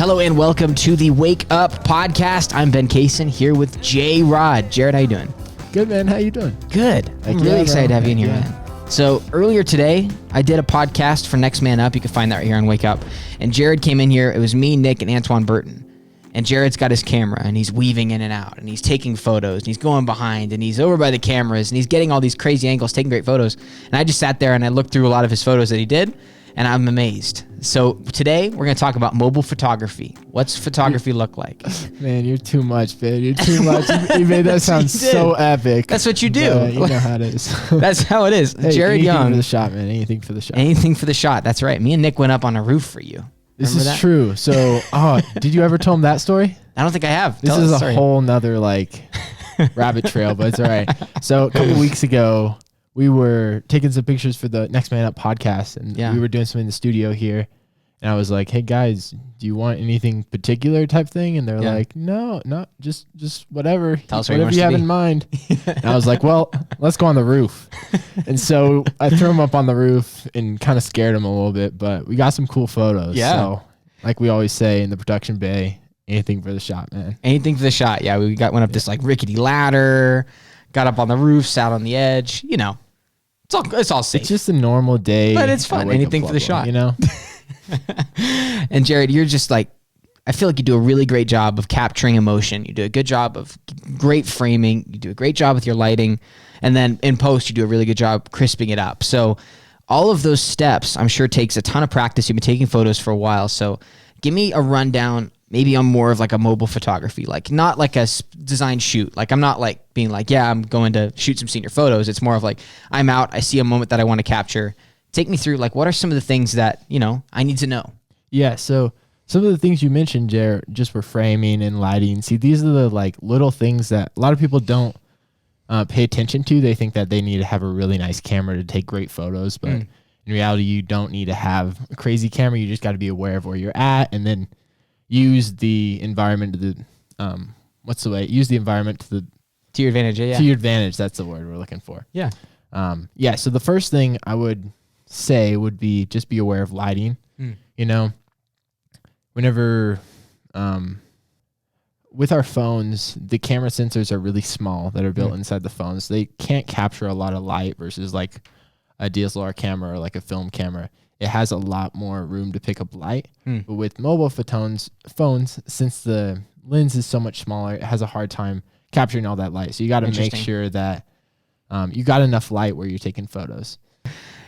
Hello and welcome to the Wake Up Podcast. I'm Ben Kaysen here with Jerod. Jerod, how you doing? Good, man. How you doing? Good. I'm really excited to have you in here, man. So earlier today, I did a podcast for Next Man Up. You can find that right here on Wake Up. And Jerod came in here. It was me, Nick, and Antoine Burton. And Jared's got his camera, and he's weaving in and out, and he's taking photos, and he's going behind, and he's over by the cameras, and he's getting all these crazy angles, taking great photos. And I just sat there, and I looked through a lot of his photos that he did, and I'm amazed. So today, we're going to talk about mobile photography. What's photography look like? Man, you're too much, man. You're too much. You made that sound so epic. That's what you do. You know how it is. That's how it is. Hey, Jerod Young. Anything for the shot, man. Anything for the shot. Anything for the shot. That's right. Me and Nick went up on a roof for you. This is true. So, did you ever tell him that story? I don't think I have. This is a whole nother, rabbit trail, but it's all right. So, a couple weeks ago, we were taking some pictures for the Next Man Up podcast, and we were doing something in the studio here. And I was like, "Hey guys, do you want anything particular type thing?" And they're like, "No, not just whatever. Tell us whatever you have in mind." And I was like, "Well, let's go on the roof." And so I threw him up on the roof and kind of scared him a little bit, but we got some cool photos. Yeah. So, like we always say in the production bay, anything for the shot, man. Anything for the shot. Yeah, we went up this rickety ladder, got up on the roof, sat on the edge. You know, it's all safe. It's just a normal day, but it's fun. Anything for the shot, you know. And Jerod, you're just I feel like you do a really great job of capturing emotion. You do a good job of great framing. You do a great job with your lighting. And then in post, you do a really good job crisping it up. So all of those steps, I'm sure, takes a ton of practice. You've been taking photos for a while. So give me a rundown, maybe on more of a mobile photography, not like a design shoot. I'm not being I'm going to shoot some senior photos. It's more of I'm out, I see a moment that I want to capture. Take me through, what are some of the things that, I need to know? Yeah, so some of the things you mentioned, Jerod, just for framing and lighting. See, these are the little things that a lot of people don't pay attention to. They think that they need to have a really nice camera to take great photos, but in reality, you don't need to have a crazy camera. You just got to be aware of where you're at, and then use the environment to the environment to your advantage. Yeah. To your advantage. That's the word we're looking for. Yeah. So the first thing I would say would be just be aware of lighting. Whenever with our phones, the camera sensors are really small that are built inside the phones. They can't capture a lot of light versus a DSLR camera or a film camera. It has a lot more room to pick up light. But with mobile phones, since the lens is so much smaller, it has a hard time capturing all that light. So you got to make sure that you got enough light where you're taking photos.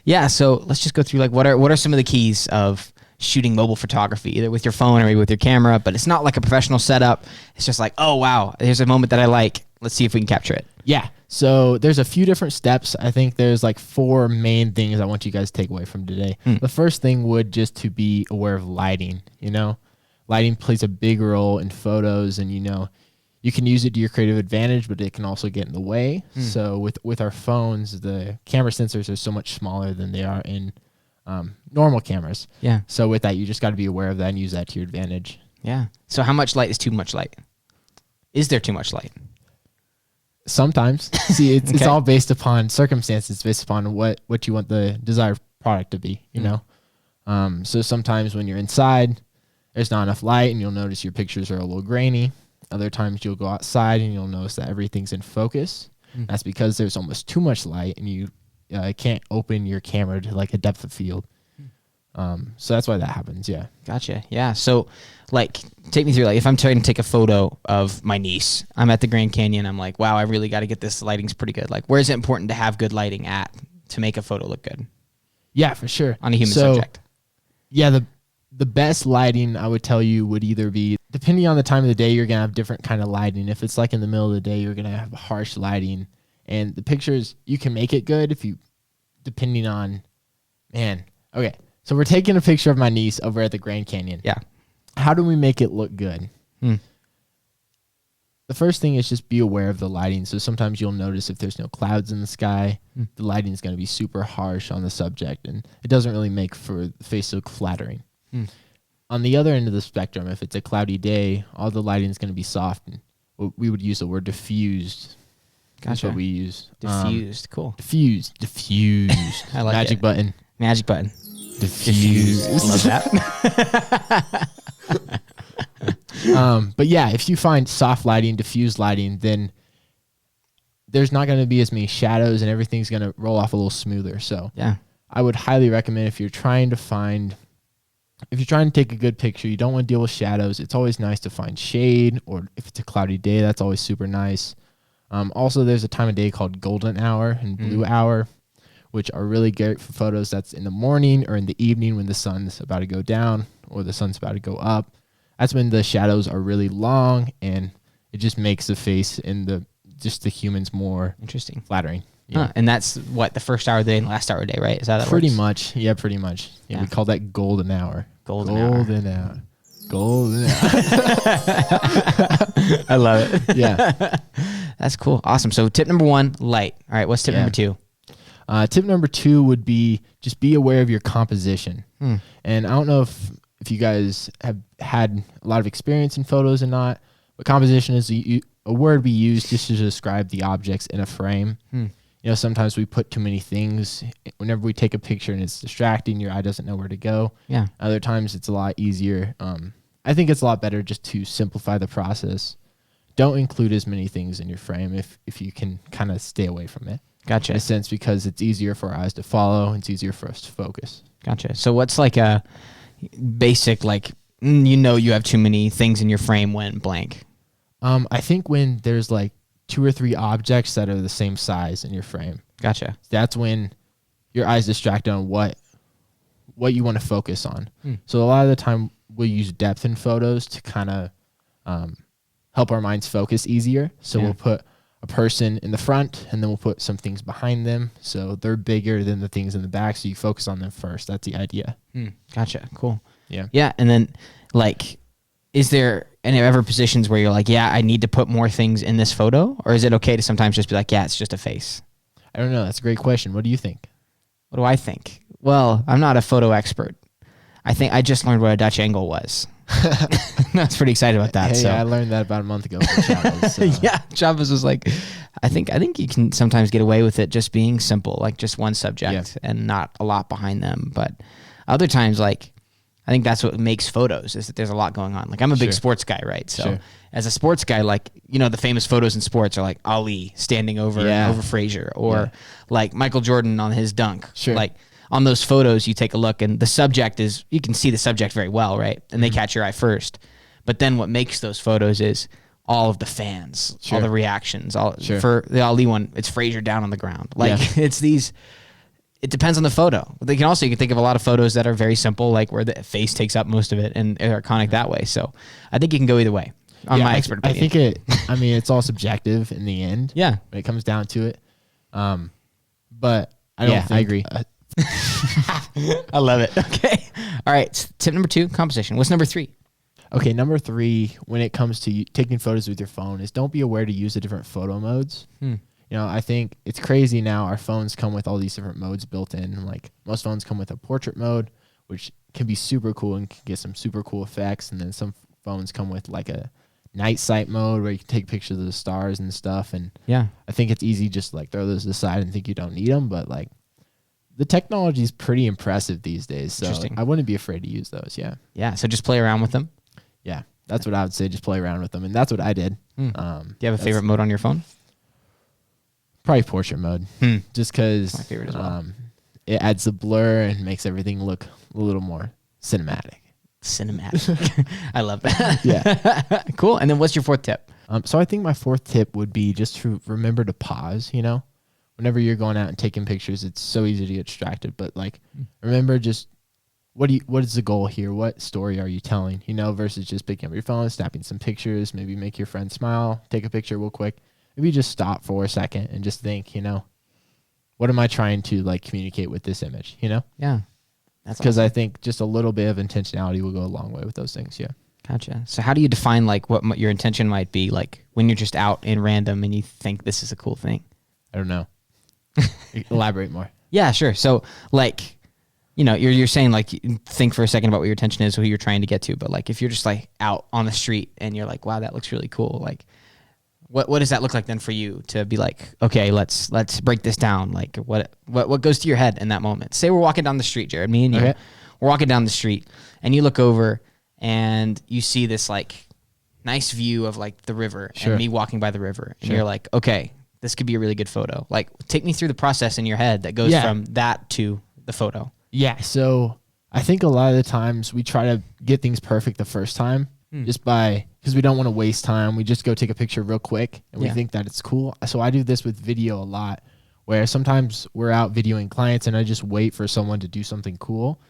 Yeah, so let's just go through what are some of the keys of shooting mobile photography, either with your phone or maybe with your camera, but it's not like a professional setup. It's just oh wow, here's a moment that I like. Let's see if we can capture it. Yeah. So there's a few different steps. I think there's 4 main things I want you guys to take away from today. The first thing would just to be aware of lighting. Lighting plays a big role in photos, and you can use it to your creative advantage, but it can also get in the way. So with our phones, the camera sensors are so much smaller than they are in normal cameras. Yeah. So with that, you just got to be aware of that and use that to your advantage. Yeah. So how much light is too much light? Is there too much light? Sometimes. See, it's all based upon circumstances, based upon what you want the desired product to be, So sometimes when you're inside, there's not enough light, and you'll notice your pictures are a little grainy. Other times you'll go outside and you'll notice that everything's in focus. That's because there's almost too much light, and you can't open your camera to a depth of field. So that's why that happens. Yeah. Gotcha. Yeah. So take me through, if I'm trying to take a photo of my niece, I'm at the Grand Canyon. I'm wow, I really got to get this. The lighting's pretty good. Where is it important to have good lighting to make a photo look good? Yeah, for sure. On a human subject. Yeah. The best lighting I would tell you would either be, depending on the time of the day, you're going to have different kind of lighting. If it's in the middle of the day, you're going to have harsh lighting, and the pictures, you can make it good depending on, okay. So we're taking a picture of my niece over at the Grand Canyon. Yeah. How do we make it look good? The first thing is just be aware of the lighting. So sometimes you'll notice if there's no clouds in the sky, the lighting is going to be super harsh on the subject, and it doesn't really make for the face look flattering. On the other end of the spectrum, if it's a cloudy day, all the lighting is going to be soft, and we would use the word diffused. Gotcha. That's what we use. Diffused. Cool. Diffused. I like Magic it. Magic button. Diffused. Love that. But yeah, if you find soft lighting, diffused lighting, then there's not going to be as many shadows and everything's going to roll off a little smoother. So Yeah. I would highly recommend if you're trying to take a good picture, you don't want to deal with shadows. It's always nice to find shade, or if it's a cloudy day, that's always super nice. Also, there's a time of day called golden hour and blue hour, which are really great for photos. That's in the morning or in the evening when the sun's about to go down or the sun's about to go up. That's when the shadows are really long, and it just makes the face and the humans more Interesting. flattering. Yeah. And that's what, the first hour of the day and last hour of the day, right? Is that pretty works? much? Yeah, pretty much. Yeah, we call that golden hour. Golden hour. Golden hour. I love it. Yeah. That's cool. Awesome. So tip number 1, light. All right. What's tip number 2? Tip number 2 would be just be aware of your composition. And I don't know if you guys have had a lot of experience in photos or not, but composition is a word we use just to describe the objects in a frame. Sometimes we put too many things whenever we take a picture and it's distracting. Your eye doesn't know where to go. Yeah. Other times it's a lot easier. I think it's a lot better just to simplify the process. Don't include as many things in your frame if you can kind of stay away from it. Gotcha. In a sense, because it's easier for our eyes to follow. It's easier for us to focus. Gotcha. So what's like a basic, you have too many things in your frame when blank? I think when there's like 2 or 3 objects that are the same size in your frame. Gotcha. That's when your eyes distracted on what you want to focus on. So a lot of the time we'll use depth in photos to kind of help our minds focus easier. So we'll put a person in the front, and then we'll put some things behind them, so they're bigger than the things in the back, so you focus on them first. That's the idea. Gotcha. Cool. Yeah. And then is there any ever positions where you're like, I need to put more things in this photo? Or is it okay to sometimes just be like, it's just a face? I don't know. That's a great question. What do you think? What do I think? Well, I'm not a photo expert. I think I just learned what a Dutch angle was. I was pretty excited about that. Yeah, I learned that about a month ago. Chavez, so. Yeah, Chavez was like, I think you can sometimes get away with it just being simple, like just one subject and not a lot behind them. But other times, I think that's what makes photos, is that there's a lot going on. Like, I'm a big sports guy, right? So as a sports guy, the famous photos in sports are like Ali standing over Frazier, or like Michael Jordan on his dunk. Sure. Like, on those photos, you take a look, and the subject is, you can see the subject very well, right? And they catch your eye first. But then what makes those photos is all of the fans, all the reactions. For the Ali one, it's Frazier down on the ground. It's these... It depends on the photo. You can think of a lot of photos that are very simple, like where the face takes up most of it, and are iconic that way. So I think you can go either way, on my expert opinion. I think it's all subjective in the end. Yeah. When it comes down to it. But I don't think... I agree. I love it. Okay. All right. Tip number 2, composition. What's number 3? Okay, number 3, when it comes to taking photos with your phone, is don't be aware to use the different photo modes. I think it's crazy now. Our phones come with all these different modes built in. Like, most phones come with a portrait mode, which can be super cool and can get some super cool effects. And then some phones come with like a night sight mode where you can take pictures of the stars and stuff. And I think it's easy just throw those aside and think you don't need them. But the technology is pretty impressive these days. So I wouldn't be afraid to use those. Yeah. Yeah. So just play around with them. Yeah. That's what I would say. Just play around with them. And that's what I did. Do you have a favorite mode on your phone? Probably portrait mode, just because my favorite as well. It adds the blur and makes everything look a little more cinematic. I love that. Yeah. Cool. And then what's your 4th tip? So I think my 4th tip would be just to remember to pause. Whenever you're going out and taking pictures, it's so easy to get distracted. But remember, just what is the goal here? What story are you telling? Versus just picking up your phone, snapping some pictures, maybe make your friend smile, take a picture real quick. Maybe just stop for a second and just think, what am I trying to communicate with this image? Yeah. That's because awesome. I think just a little bit of intentionality will go a long way with those things. Yeah. Gotcha. So how do you define what your intention might be when you're just out in random and you think this is a cool thing? I don't know. Elaborate more. Yeah, sure. So you're saying think for a second about what your intention is, who you're trying to get to. But if you're just out on the street and you're like, wow, that looks really cool. What does that look like then for you to be okay, let's break this down. What goes to your head in that moment? Say we're walking down the street, Jerod, me and you. Okay. We're walking down the street and you look over and you see this nice view of like the river Sure. and me walking by the river, and Sure. you're like, okay, this could be a really good photo. Like, take me through the process in your head that goes Yeah. from that to the photo. Yeah. So I think a lot of the times we try to get things perfect the first time just because we don't want to waste time. We just go take a picture real quick and we Yeah. think that it's cool. So I do this with video a lot, where sometimes we're out videoing clients and I just wait for someone to do something cool.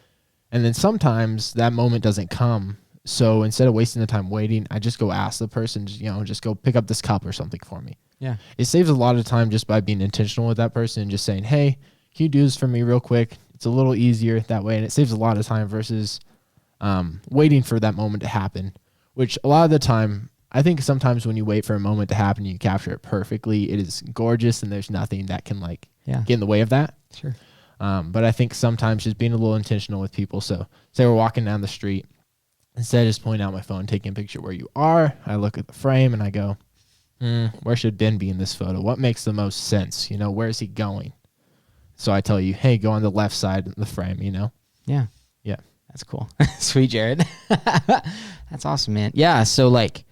And then sometimes that moment doesn't come. So instead of wasting the time waiting, I just go ask the person, just go pick up this cup or something for me. Yeah. It saves a lot of time just by being intentional with that person and just saying, hey, can you do this for me real quick? It's a little easier that way. And it saves a lot of time versus waiting for that moment to happen, which a lot of the time, I think sometimes when you wait for a moment to happen, you capture it perfectly. It is gorgeous and there's nothing that can get in the way of that. Sure. But I think sometimes just being a little intentional with people. So say we're walking down the street, instead of just pulling out my phone, taking a picture where you are, I look at the frame and I go, where should Ben be in this photo? What makes the most sense? Where is he going? So I tell you, hey, go on the left side of the frame, Yeah. Yeah. That's cool. Sweet, Jerod. That's awesome, man. Yeah. So like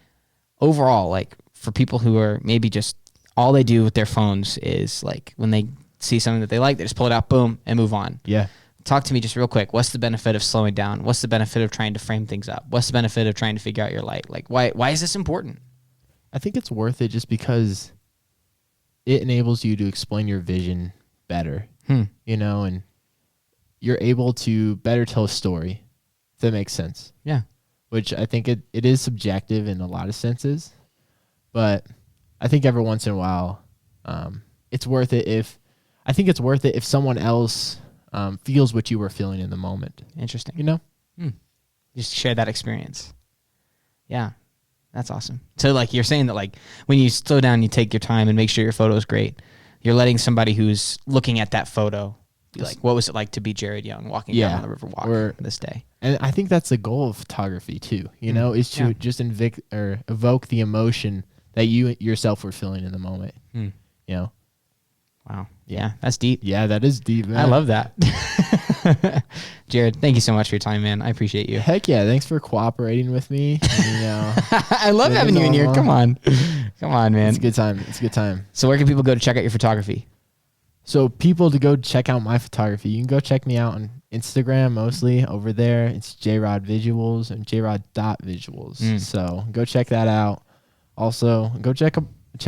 overall, like for people who are maybe just all they do with their phones is like when they see something that they like, they just pull it out, boom, and move on. Yeah. Talk to me just real quick. What's the benefit of slowing down? What's the benefit of trying to frame things up? What's the benefit of trying to figure out your light? Like why is this important? I think it's worth it just because it enables you to explain your vision better, and you're able to better tell a story, if that makes sense. Yeah. Which I think it is subjective in a lot of senses, but I think every once in a while, it's worth it if someone else feels what you were feeling in the moment. Interesting. Just share that experience. Yeah. That's awesome. So like you're saying that like when you slow down, you take your time and make sure your photo is great. You're letting somebody who's looking at that photo be like, what was it like to be Jerod Young walking down the river walk this day? And I think that's the goal of photography too, is to just evoke the emotion that you yourself were feeling in the moment. Wow. Yeah, that's deep. Yeah, that is deep, man. I love that. Jerod, thank you so much for your time, man. I appreciate you. Heck yeah, thanks for cooperating with me. I love having you in here. Come on, man. It's a good time. It's a good time. So where can people go to check out your photography? So people to go check out my photography, you can go check me out on Instagram mostly. Over there, it's Jerod Visuals and Jerod.visuals. So go check that out. Also, go check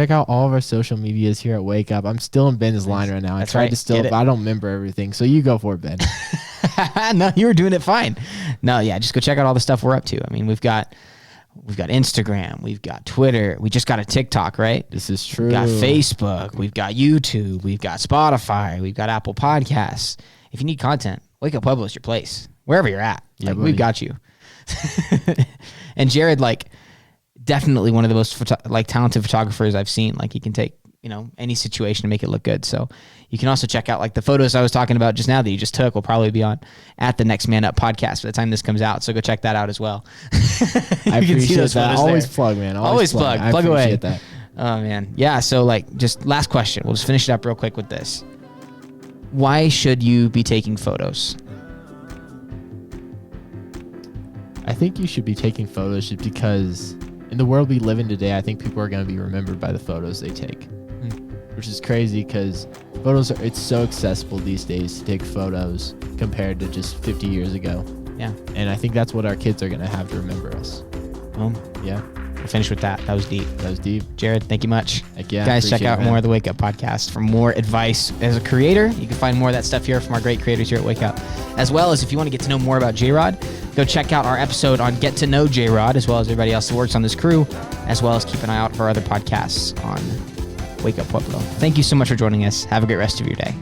out all of our social medias here at Wake Up. I'm still in Ben's line right now. I tried to still, but I don't remember everything. So you go for it, Ben. No, you were doing it fine. No, yeah, just go check out all the stuff we're up to. I mean, we've got Instagram, we've got Twitter, we just got a TikTok, right? This is true. We've got Facebook, we've got YouTube, we've got Spotify, we've got Apple Podcasts. If you need content, Wake Up Pueblo is your place. Wherever you're at, we've got you. And Jerod, like, definitely one of the most talented photographers I've seen. Like, he can take any situation to make it look good. So you can also check out like the photos I was talking about just now that you just took will probably be on at the Next Man Up podcast by the time this comes out. So go check that out as well. I appreciate that. Always plug, man. Always plug. Plug away. That. Oh man. Yeah. So like just last question. We'll just finish it up real quick with this. Why should you be taking photos? I think you should be taking photos just because in the world we live in today, I think people are going to be remembered by the photos they take, which is crazy because it's so accessible these days to take photos compared to just 50 years ago. Yeah. And I think that's what our kids are going to have to remember us. Yeah. We'll finish with that. That was deep. Jerod, thank you much. Heck yeah, guys, check out more of the Wake Up podcast for more advice as a creator. You can find more of that stuff here from our great creators here at Wake Up. As well as if you want to get to know more about Jerod, go check out our episode on Get to Know Jerod, as well as everybody else that works on this crew, as well as keep an eye out for our other podcasts on Wake Up Pueblo. Thank you so much for joining us. Have a great rest of your day.